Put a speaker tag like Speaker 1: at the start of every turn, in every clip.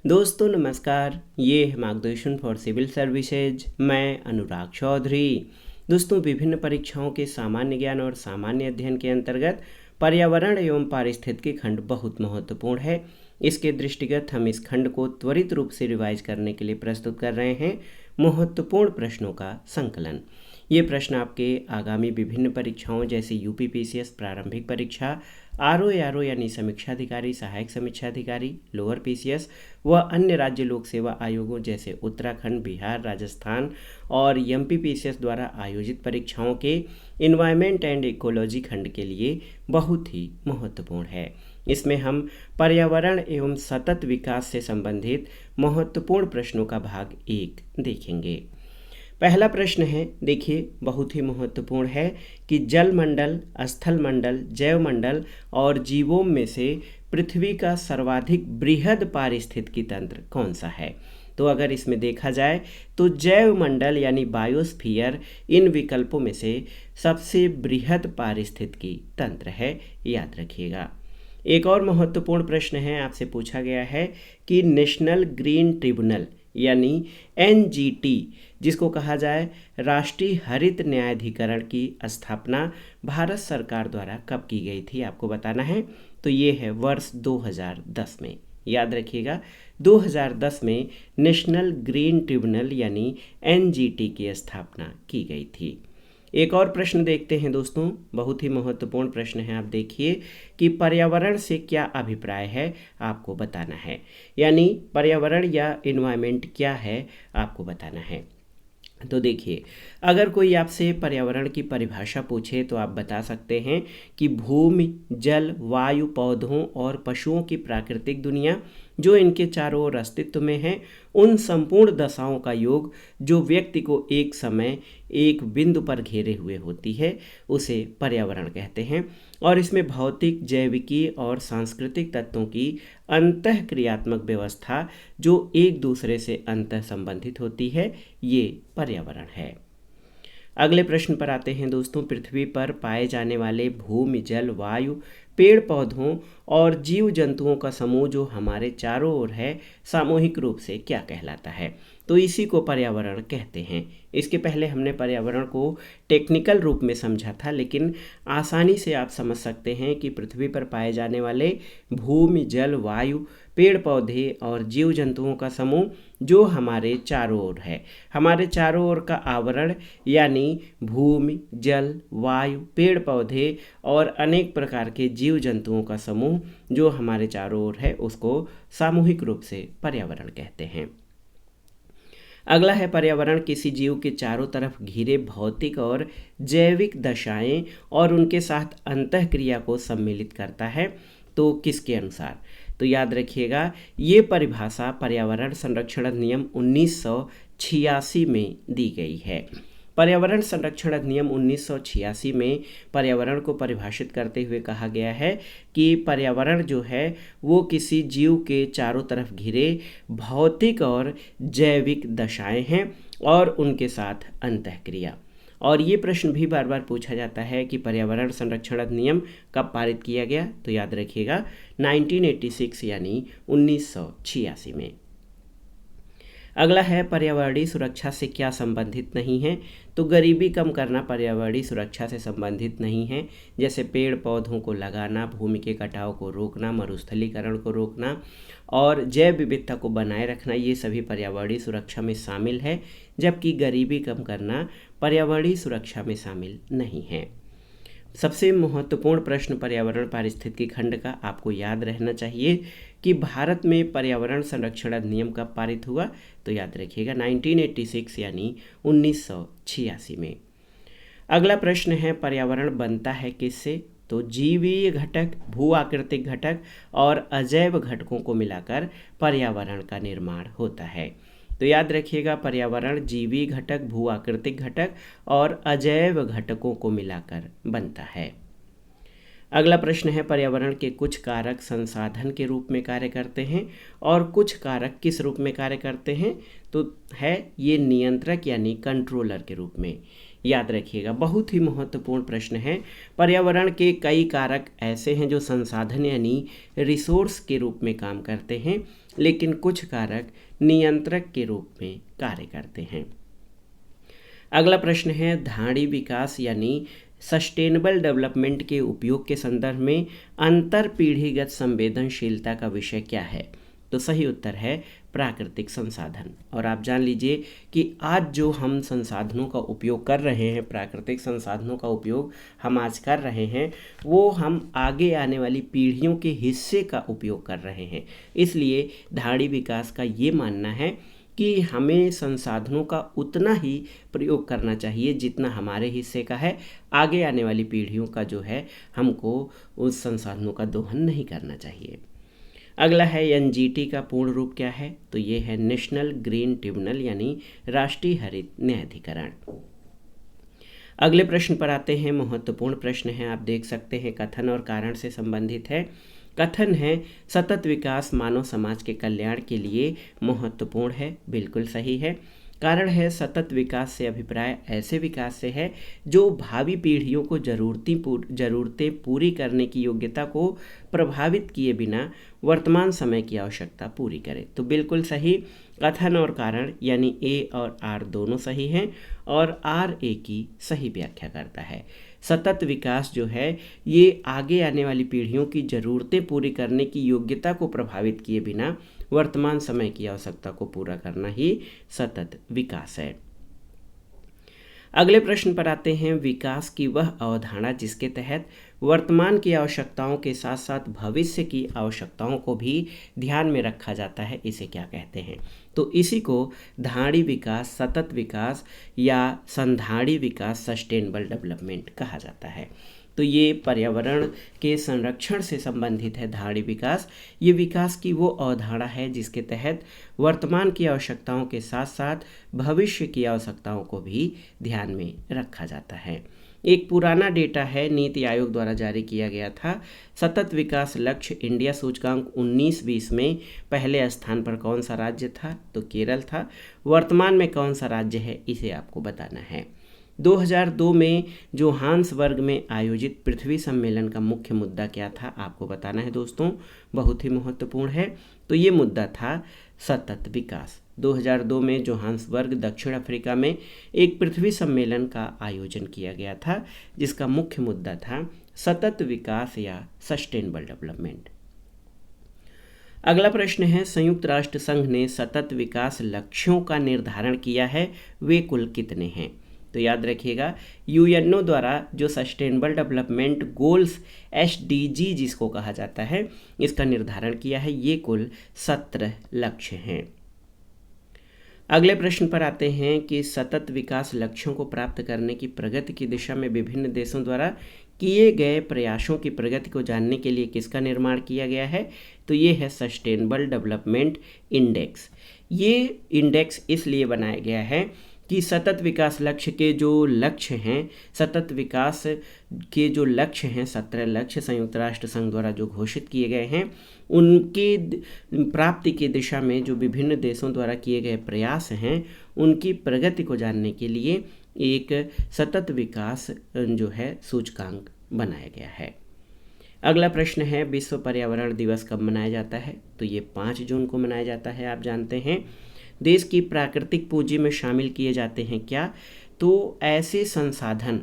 Speaker 1: दोस्तों नमस्कार, ये है मार्गदर्शन फॉर सिविल सर्विसेज। मैं अनुराग चौधरी। दोस्तों, विभिन्न परीक्षाओं के सामान्य ज्ञान और सामान्य अध्ययन के अंतर्गत पर्यावरण एवं पारिस्थितिकी खंड बहुत महत्वपूर्ण है। इसके दृष्टिगत हम इस खंड को त्वरित रूप से रिवाइज करने के लिए प्रस्तुत कर रहे हैं महत्वपूर्ण प्रश्नों का संकलन। ये प्रश्न आपके आगामी विभिन्न परीक्षाओं जैसे यूपीपीसीएस प्रारंभिक परीक्षा, आरओ यानी समीक्षा अधिकारी, सहायक समीक्षा अधिकारी, लोअर पीसीएस व अन्य राज्य लोक सेवा आयोगों जैसे उत्तराखंड, बिहार, राजस्थान और एमपीपीसीएस द्वारा आयोजित परीक्षाओं के इन्वायरमेंट एंड इकोलॉजी खंड के लिए बहुत ही महत्वपूर्ण है। इसमें हम पर्यावरण एवं सतत विकास से संबंधित महत्वपूर्ण प्रश्नों का भाग 1 देखेंगे। पहला प्रश्न है, देखिए, बहुत ही महत्वपूर्ण है कि जल मंडल, स्थल मंडल, जैव मंडल और जीवों में से पृथ्वी का सर्वाधिक बृहद पारिस्थितिकी तंत्र कौन सा है। तो अगर इसमें देखा जाए तो जैव मंडल यानी बायोस्फीयर इन विकल्पों में से सबसे बृहद पारिस्थितिकी तंत्र है, याद रखिएगा। एक और महत्वपूर्ण प्रश्न है, आपसे पूछा गया है कि नेशनल ग्रीन ट्रिब्यूनल यानी एनजीटी, जिसको कहा जाए राष्ट्रीय हरित न्यायाधिकरण की स्थापना भारत सरकार द्वारा कब की गई थी, आपको बताना है। तो ये है वर्ष 2010 में, याद रखिएगा। 2010 में नेशनल ग्रीन ट्रिब्यूनल यानी एनजीटी की स्थापना की गई थी। एक और प्रश्न देखते हैं दोस्तों, बहुत ही महत्वपूर्ण प्रश्न है। आप देखिए कि पर्यावरण से क्या अभिप्राय है, आपको बताना है। यानी पर्यावरण या इन्वायरमेंट क्या है, आपको बताना है। तो देखिए, अगर कोई आपसे पर्यावरण की परिभाषा पूछे तो आप बता सकते हैं कि भूमि, जल, वायु, पौधों और पशुओं की प्राकृतिक दुनिया जो इनके चारों ओर अस्तित्व में है, उन संपूर्ण दशाओं का योग जो व्यक्ति को एक समय एक बिंदु पर घेरे हुए होती है, उसे पर्यावरण कहते हैं। और इसमें भौतिक, जैविकी और सांस्कृतिक तत्वों की अंतः क्रियात्मक व्यवस्था जो एक दूसरे से अंतः संबंधित होती है, ये पर्यावरण है। अगले प्रश्न पर आते हैं दोस्तों। पृथ्वी पर पाए जाने वाले भूमि, जल, वायु, पेड़ पौधों और जीव जंतुओं का समूह जो हमारे चारों ओर है, सामूहिक रूप से क्या कहलाता है। तो इसी को पर्यावरण कहते हैं। इसके पहले हमने पर्यावरण को टेक्निकल रूप में समझा था, लेकिन आसानी से आप समझ सकते हैं कि पृथ्वी पर पाए जाने वाले भूमि, जल, वायु, पेड़ पौधे और जीव जंतुओं का समूह जो हमारे चारों ओर है, हमारे चारों ओर का आवरण यानी भूमि, जल, वायु, पेड़ पौधे और अनेक प्रकार के जीव जंतुओं का समूह जो हमारे चारों ओर है, उसको सामूहिक रूप से पर्यावरण कहते हैं। अगला है, पर्यावरण किसी जीव के चारों तरफ घिरे भौतिक और जैविक दशाएं और उनके साथ अंतःक्रिया को सम्मिलित करता है। तो किसके अनुसार? तो याद रखिएगा, ये परिभाषा पर्यावरण संरक्षण अधिनियम 1986 में दी गई है। पर्यावरण संरक्षण अधिनियम 1986 में पर्यावरण को परिभाषित करते हुए कहा गया है कि पर्यावरण जो है वो किसी जीव के चारों तरफ घिरे भौतिक और जैविक दशाएं हैं और उनके साथ अंतःक्रिया। और ये प्रश्न भी बार बार पूछा जाता है कि पर्यावरण संरक्षण अधिनियम कब पारित किया गया। तो याद रखिएगा 1986 यानी 1986 में। अगला है, पर्यावरणीय सुरक्षा से क्या संबंधित नहीं है। तो गरीबी कम करना पर्यावरणीय सुरक्षा से संबंधित नहीं है। जैसे पेड़ पौधों को लगाना, भूमि के कटाव को रोकना, मरुस्थलीकरण को रोकना और जैव विविधता को बनाए रखना, ये सभी पर्यावरणीय सुरक्षा में शामिल है। जबकि गरीबी कम करना पर्यावरणीय सुरक्षा में शामिल नहीं है। सबसे महत्वपूर्ण प्रश्न पर्यावरण पारिस्थितिकी खंड का आपको याद रहना चाहिए कि भारत में पर्यावरण संरक्षण अधिनियम कब पारित हुआ। तो याद रखिएगा 1986 यानी 1986 में। अगला प्रश्न है, पर्यावरण बनता है किससे। तो जीवीय घटक, भू आकृतिक घटक और अजैव घटकों को मिलाकर पर्यावरण का निर्माण होता है। तो याद रखिएगा, पर्यावरण जीवी घटक, भू आकृतिक घटक और अजैव घटकों को मिलाकर बनता है। अगला प्रश्न है, पर्यावरण के कुछ कारक संसाधन के रूप में कार्य करते हैं और कुछ कारक किस रूप में कार्य करते हैं। तो है ये नियंत्रक यानी कंट्रोलर के रूप में। याद रखिएगा, बहुत ही महत्वपूर्ण प्रश्न है। पर्यावरण के कई कारक ऐसे हैं जो संसाधन यानी रिसोर्स के रूप में काम करते हैं, लेकिन कुछ कारक नियंत्रक के रूप में कार्य करते हैं। अगला प्रश्न है, धाड़ी विकास यानी सस्टेनेबल डेवलपमेंट के उपयोग के संदर्भ में अंतर पीढ़ीगत संवेदनशीलता का विषय क्या है? तो सही उत्तर है प्राकृतिक संसाधन। और आप जान लीजिए कि आज जो हम संसाधनों का उपयोग कर रहे हैं, प्राकृतिक संसाधनों का उपयोग हम आज कर रहे हैं, वो हम आगे आने वाली पीढ़ियों के हिस्से का उपयोग कर रहे हैं। इसलिए धाड़ी विकास का ये मानना है कि हमें संसाधनों का उतना ही प्रयोग करना चाहिए जितना हमारे हिस्से का है। आगे आने वाली पीढ़ियों का जो है, हमको उस संसाधनों का दोहन नहीं करना चाहिए। अगला है, एनजीटी का पूर्ण रूप क्या है? तो ये है नेशनल ग्रीन ट्रिब्यूनल यानी राष्ट्रीय हरित न्यायाधिकरण। अगले प्रश्न पर आते हैं, महत्वपूर्ण प्रश्न है, आप देख सकते हैं, कथन और कारण से संबंधित है। कथन है, सतत विकास मानव समाज के कल्याण के लिए महत्वपूर्ण है। बिल्कुल सही है। कारण है, सतत विकास से अभिप्राय ऐसे विकास से है जो भावी पीढ़ियों को ज़रूरतें पूरी करने की योग्यता को प्रभावित किए बिना वर्तमान समय की आवश्यकता पूरी करे। तो बिल्कुल सही, कथन और कारण यानी ए और आर दोनों सही हैं और आर ए की सही व्याख्या करता है। सतत विकास जो है ये आगे आने वाली पीढ़ियों की ज़रूरतें पूरी करने की योग्यता को प्रभावित किए बिना वर्तमान समय की आवश्यकता को पूरा करना ही सतत विकास है। अगले प्रश्न पर आते हैं, विकास की वह अवधारणा जिसके तहत वर्तमान की आवश्यकताओं के साथ साथ भविष्य की आवश्यकताओं को भी ध्यान में रखा जाता है, इसे क्या कहते हैं? तो इसी को धाड़ी विकास, सतत विकास या संधाड़ी विकास, सस्टेनेबल डेवलपमेंट कहा जाता है। तो ये पर्यावरण के संरक्षण से संबंधित है धाड़ी विकास। ये विकास की वो अवधारणा है जिसके तहत वर्तमान की आवश्यकताओं के साथ साथ भविष्य की आवश्यकताओं को भी ध्यान में रखा जाता है। एक पुराना डेटा है, नीति आयोग द्वारा जारी किया गया था। सतत विकास लक्ष्य इंडिया सूचकांक 19-20 में पहले स्थान पर कौन सा राज्य था? तो केरल था। वर्तमान में कौन सा राज्य है, इसे आपको बताना है। 2002 में जोहान्सबर्ग में आयोजित पृथ्वी सम्मेलन का मुख्य मुद्दा क्या था, आपको बताना है दोस्तों, बहुत ही महत्वपूर्ण है। तो ये मुद्दा था सतत विकास। 2002 में जोहान्सबर्ग दक्षिण अफ्रीका में एक पृथ्वी सम्मेलन का आयोजन किया गया था जिसका मुख्य मुद्दा था सतत विकास या सस्टेनेबल डेवलपमेंट। अगला प्रश्न है, संयुक्त राष्ट्र संघ ने सतत विकास लक्ष्यों का निर्धारण किया है, वे कुल कितने हैं? तो याद रखिएगा, यूएनओ द्वारा जो सस्टेनेबल डेवलपमेंट गोल्स SDG जिसको कहा जाता है, इसका निर्धारण किया है, ये कुल 17 लक्ष्य हैं। अगले प्रश्न पर आते हैं कि सतत विकास लक्ष्यों को प्राप्त करने की प्रगति की दिशा में विभिन्न देशों द्वारा किए गए प्रयासों की प्रगति को जानने के लिए किसका निर्माण किया गया है? तो ये है सस्टेनेबल डेवलपमेंट इंडेक्स। ये इंडेक्स इसलिए बनाया गया है कि सतत विकास लक्ष्य के जो लक्ष्य हैं, सतत विकास के जो लक्ष्य हैं, 17 लक्ष्य संयुक्त राष्ट्र संघ द्वारा जो घोषित किए गए हैं, उनकी प्राप्ति की दिशा में जो विभिन्न देशों द्वारा किए गए प्रयास हैं, उनकी प्रगति को जानने के लिए एक सतत विकास जो है सूचकांक बनाया गया है। अगला प्रश्न है, विश्व पर्यावरण दिवस कब मनाया जाता है? तो ये 5 जून को मनाया जाता है, आप जानते हैं। देश की प्राकृतिक पूंजी में शामिल किए जाते हैं क्या? तो ऐसे संसाधन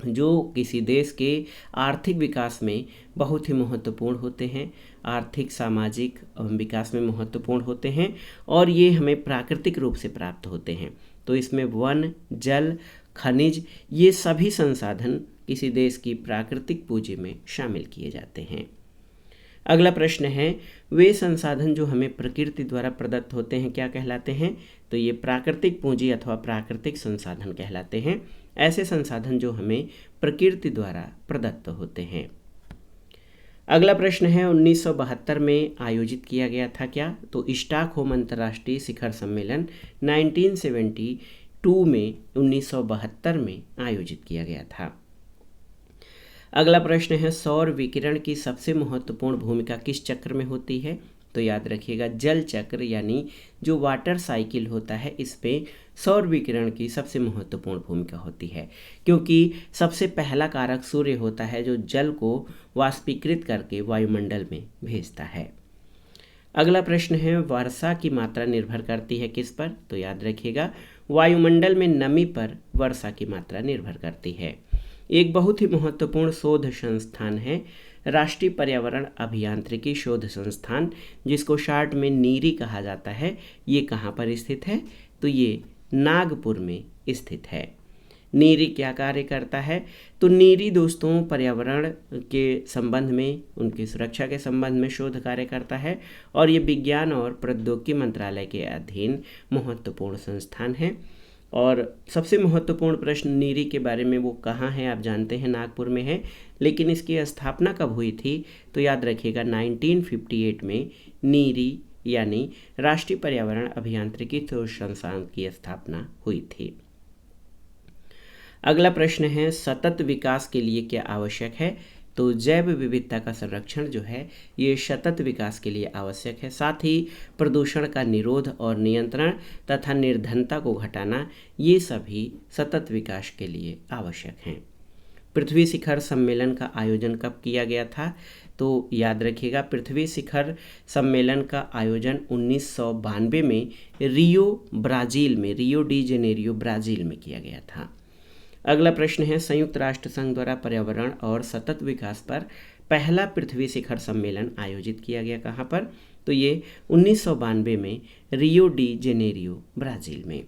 Speaker 1: जो किसी देश के आर्थिक विकास में बहुत ही महत्वपूर्ण होते हैं, आर्थिक सामाजिक विकास में महत्वपूर्ण होते हैं और ये हमें प्राकृतिक रूप से प्राप्त होते हैं। तो इसमें वन, जल, खनिज, ये सभी संसाधन किसी देश की प्राकृतिक पूंजी में शामिल किए जाते हैं। अगला प्रश्न है, वे संसाधन जो हमें प्रकृति द्वारा प्रदत्त होते हैं क्या कहलाते हैं? तो ये प्राकृतिक पूंजी अथवा प्राकृतिक संसाधन कहलाते हैं, ऐसे संसाधन जो हमें प्रकृति द्वारा प्रदत्त होते हैं। अगला प्रश्न है, 1972 में आयोजित किया गया था क्या? तो स्टॉकहोम अंतर्राष्ट्रीय शिखर सम्मेलन 1972 में 1972 में आयोजित किया गया था। अगला प्रश्न है, सौर विकिरण की सबसे महत्वपूर्ण भूमिका किस चक्र में होती है? तो याद रखिएगा जल चक्र यानी जो वाटर साइकिल होता है, इस पे सौर विकिरण की सबसे महत्वपूर्ण भूमिका होती है, क्योंकि सबसे पहला कारक सूर्य होता है जो जल को वाष्पीकृत करके वायुमंडल में भेजता है। अगला प्रश्न है, वर्षा की मात्रा निर्भर करती है किस पर? तो याद रखिएगा वायुमंडल में नमी पर वर्षा की मात्रा निर्भर करती है। एक बहुत ही महत्वपूर्ण शोध संस्थान है राष्ट्रीय पर्यावरण अभियांत्रिकी शोध संस्थान, जिसको शार्ट में नीरी कहा जाता है। ये कहाँ पर स्थित है? तो ये नागपुर में स्थित है। नीरी क्या कार्य करता है? तो नीरी दोस्तों पर्यावरण के संबंध में, उनकी सुरक्षा के संबंध में शोध कार्य करता है और ये विज्ञान और प्रौद्योगिकी मंत्रालय के अधीन महत्वपूर्ण संस्थान है। और सबसे महत्वपूर्ण प्रश्न नीरी के बारे में, वो कहाँ है? आप जानते हैं नागपुर में है, लेकिन इसकी स्थापना कब हुई थी? तो याद रखिएगा 1958 में नीरी यानी राष्ट्रीय पर्यावरण अभियांत्रिकी शोध संस्थान की स्थापना हुई थी। अगला प्रश्न है, सतत विकास के लिए क्या आवश्यक है? तो जैव विविधता का संरक्षण जो है ये सतत विकास के लिए आवश्यक है। साथ ही प्रदूषण का निरोध और नियंत्रण तथा निर्धनता को घटाना, ये सभी सतत विकास के लिए आवश्यक हैं। पृथ्वी शिखर सम्मेलन का आयोजन कब किया गया था? तो याद रखिएगा पृथ्वी शिखर सम्मेलन का आयोजन 1992 में रियो डी जेनेरियो ब्राज़ील में किया गया था। अगला प्रश्न है, संयुक्त राष्ट्र संघ द्वारा पर्यावरण और सतत विकास पर पहला पृथ्वी शिखर सम्मेलन आयोजित किया गया कहाँ पर? तो ये 1992 में रियो डी जेनेरियो ब्राज़ील में।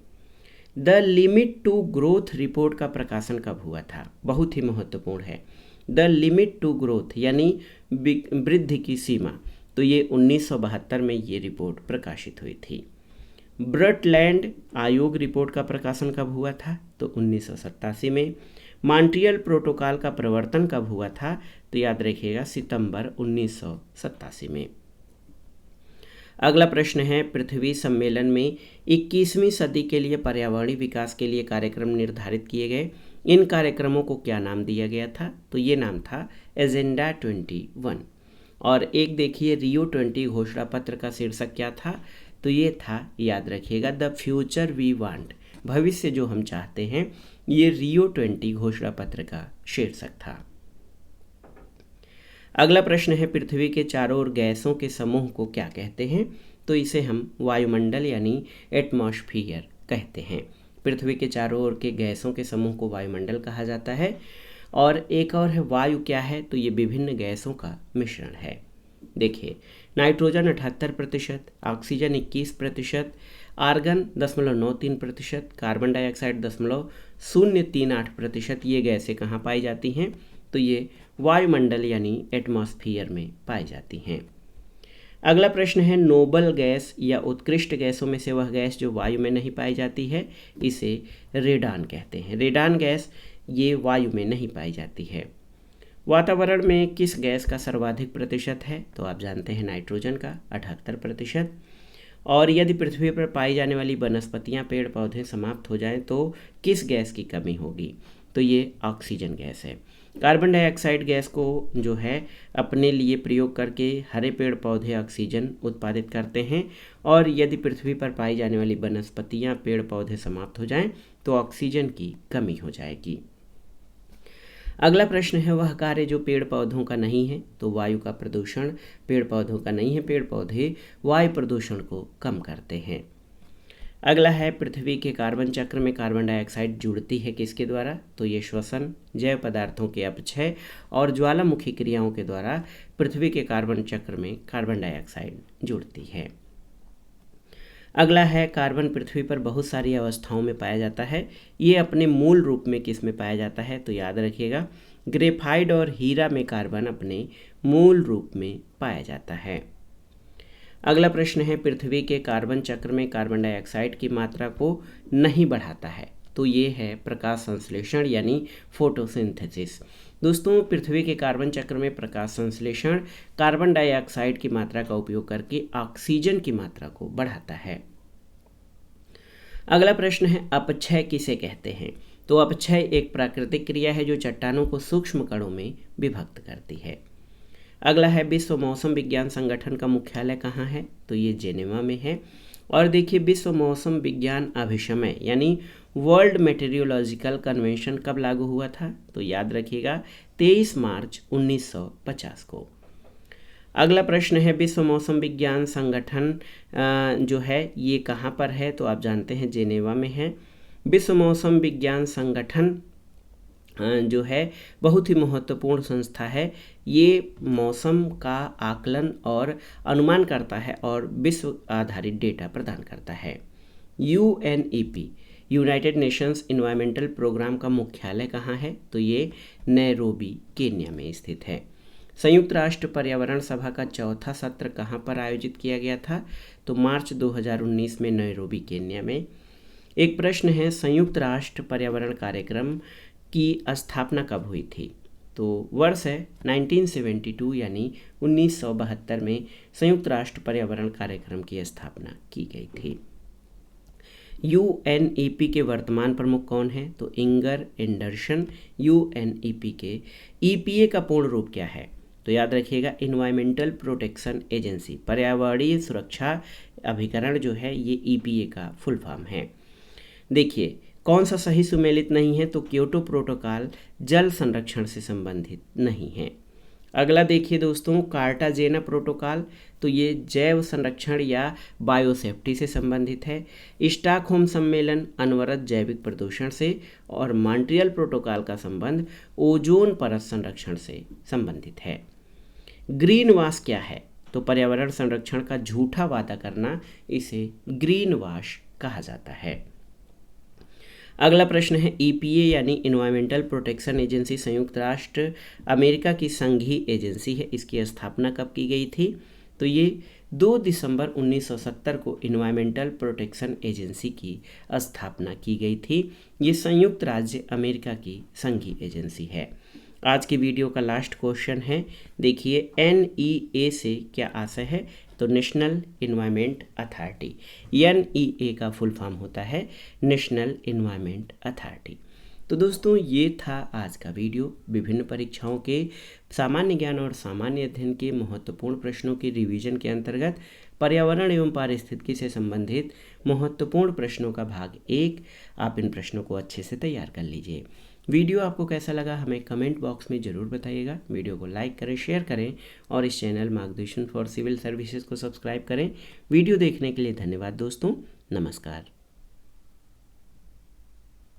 Speaker 1: The limit to growth report का प्रकाशन कब हुआ था? बहुत ही महत्वपूर्ण है। द लिमिट टू ग्रोथ यानी वृद्धि की सीमा, तो ये 1972 में ये रिपोर्ट प्रकाशित हुई थी। ब्रटलैंड आयोग रिपोर्ट का प्रकाशन कब हुआ था? तो 1987 में। मॉन्ट्रियल प्रोटोकॉल का प्रवर्तन कब हुआ था? तो याद रखिएगा सितंबर 1987 में। अगला प्रश्न है, पृथ्वी सम्मेलन में 21वीं सदी के लिए पर्यावरणीय विकास के लिए कार्यक्रम निर्धारित किए गए। इन कार्यक्रमों को क्या नाम दिया गया था? तो ये नाम था एजेंडा 21। और एक देखिए रियो 20 घोषणा पत्र का शीर्षक क्या था? तो ये था, याद रखिएगा, द फ्यूचर वी वांट, भविष्य जो हम चाहते हैं, ये रियो 20 घोषणा पत्र का शीर्षक था। अगला प्रश्न है, पृथ्वी के चारों ओर गैसों के समूह को क्या कहते हैं? तो इसे हम वायुमंडल यानी एटमॉस्फियर कहते हैं। पृथ्वी के चारों ओर के गैसों के समूह को वायुमंडल कहा जाता है। और एक और है वायु, क्या है? तो ये विभिन्न गैसों का मिश्रण है। देखिए, nitrogen 78%, oxygen 21%, argon 0.93%, carbon dioxide 0.038%, ये गैसें कहाँ पाई जाती हैं? तो ये वायुमंडल यानी एटमॉस्फियर में पाई जाती हैं। अगला प्रश्न है, नोबल गैस या उत्कृष्ट गैसों में से वह गैस जो वायु में नहीं पाई जाती है, इसे रेडान कहते हैं। रेडान गैस ये वायु में नहीं पाई जाती है। वातावरण में किस गैस का सर्वाधिक प्रतिशत है? तो आप जानते हैं नाइट्रोजन का 78%। और यदि पृथ्वी पर पाई जाने वाली वनस्पतियां, पेड़ पौधे समाप्त हो जाएं तो किस गैस की कमी होगी? तो ये ऑक्सीजन गैस है। कार्बन डाइऑक्साइड गैस को जो है अपने लिए प्रयोग करके हरे पेड़ पौधे ऑक्सीजन उत्पादित करते हैं, और यदि पृथ्वी पर पाई जाने वाली वनस्पतियां, पेड़ पौधे समाप्त हो जाएं तो ऑक्सीजन की कमी हो जाएगी। अगला प्रश्न है, वह कार्य जो पेड़ पौधों का नहीं है? तो वायु का प्रदूषण पेड़ पौधों का नहीं है, पेड़ पौधे वायु प्रदूषण को कम करते हैं। अगला है, पृथ्वी के कार्बन चक्र में कार्बन डाइऑक्साइड जुड़ती है किसके द्वारा? तो ये श्वसन, जैव पदार्थों के अपक्षय और ज्वालामुखी क्रियाओं के द्वारा पृथ्वी के कार्बन चक्र में कार्बन डाइऑक्साइड जुड़ती है। अगला है, कार्बन पृथ्वी पर बहुत सारी अवस्थाओं में पाया जाता है। ये अपने मूल रूप में किस में पाया जाता है? तो याद रखिएगा ग्रेफाइट और हीरा में कार्बन अपने मूल रूप में पाया जाता है। अगला प्रश्न है, पृथ्वी के कार्बन चक्र में कार्बन डाइऑक्साइड की मात्रा को नहीं बढ़ाता है? तो ये है प्रकाश संश्लेषण यानी फोटोसिंथेसिस। दोस्तों, पृथ्वी के कार्बन चक्र में प्रकाश संश्लेषण कार्बन डाइऑक्साइड की मात्रा का उपयोग करके ऑक्सीजन की मात्रा को बढ़ाता है। अगला प्रश्न है, अपक्षय किसे कहते हैं? तो अपक्षय एक प्राकृतिक क्रिया है जो चट्टानों को सूक्ष्म कणों में विभक्त करती है। अगला है विश्व मौसम विज्ञान संगठन का मुख्यालय कहाँ है, तो ये जेनेवा में है। और देखिए विश्व मौसम विज्ञान अभिसमय यानी वर्ल्ड मेटेरियोलॉजिकल कन्वेंशन कब लागू हुआ था, तो याद रखिएगा 23 मार्च 1950 को। अगला प्रश्न है विश्व मौसम विज्ञान संगठन जो है ये कहाँ पर है, तो आप जानते हैं जेनेवा में है। विश्व मौसम विज्ञान संगठन जो है बहुत ही महत्वपूर्ण संस्था है। ये मौसम का आकलन और अनुमान करता है और विश्व आधारित डेटा प्रदान करता है। UNEP United Nations environmental programme का मुख्यालय कहाँ है, तो ये नैरोबी केन्या में स्थित है। संयुक्त राष्ट्र पर्यावरण सभा का चौथा सत्र कहाँ पर आयोजित किया गया था, तो मार्च 2019 में नैरोबी केन्या में। एक प्रश्न है संयुक्त राष्ट्र पर्यावरण कार्यक्रम की स्थापना कब हुई थी, तो वर्ष है 1972 यानी 1972 में संयुक्त राष्ट्र पर्यावरण कार्यक्रम की स्थापना की गई थी। UNEP के वर्तमान प्रमुख कौन है, तो इंगर एंडरसन UNEP के। EPA का पूर्ण रूप क्या है, तो याद रखिएगा इन्वायरमेंटल प्रोटेक्शन एजेंसी, पर्यावरणीय सुरक्षा अभिकरण जो है ये EPA का फुल फॉर्म है। देखिए कौन सा सही सुमेलित नहीं है, तो क्योटो प्रोटोकॉल जल संरक्षण से संबंधित नहीं है। अगला देखिए दोस्तों कार्टाजेना प्रोटोकॉल, तो ये जैव संरक्षण या बायोसेफ्टी से संबंधित है। स्टॉकहोम सम्मेलन अनवरत जैविक प्रदूषण से और मॉन्ट्रियल प्रोटोकॉल का संबंध ओजोन परत संरक्षण से संबंधित है। ग्रीन वॉश क्या है, तो पर्यावरण संरक्षण का झूठा वादा करना, इसे ग्रीन वॉश कहा जाता है। अगला प्रश्न है EPA यानी इन्वायरमेंटल प्रोटेक्शन एजेंसी संयुक्त राष्ट्र अमेरिका की संघीय एजेंसी है। इसकी स्थापना कब की गई थी, तो ये 2 दिसंबर 1970 को इन्वायरमेंटल प्रोटेक्शन एजेंसी की स्थापना की गई थी। ये संयुक्त राज्य अमेरिका की संघीय एजेंसी है। आज की वीडियो का लास्ट क्वेश्चन है, देखिए NEA से क्या आशय है, तो नेशनल इन्वायरमेंट अथॉरिटी। NEA का फुल फॉर्म होता है नेशनल इन्वायरमेंट अथॉरिटी। तो दोस्तों ये था आज का वीडियो। विभिन्न परीक्षाओं के सामान्य ज्ञान और सामान्य अध्ययन के महत्वपूर्ण प्रश्नों के रिवीजन के अंतर्गत पर्यावरण एवं पारिस्थितिकी से संबंधित महत्वपूर्ण प्रश्नों का भाग 1। आप इन प्रश्नों को अच्छे से तैयार कर लीजिए। वीडियो आपको कैसा लगा हमें कमेंट बॉक्स में ज़रूर बताइएगा। वीडियो को लाइक करें, शेयर करें और इस चैनल मार्गदर्शन फॉर सिविल सर्विसेज को सब्सक्राइब करें। वीडियो देखने के लिए धन्यवाद दोस्तों, नमस्कार।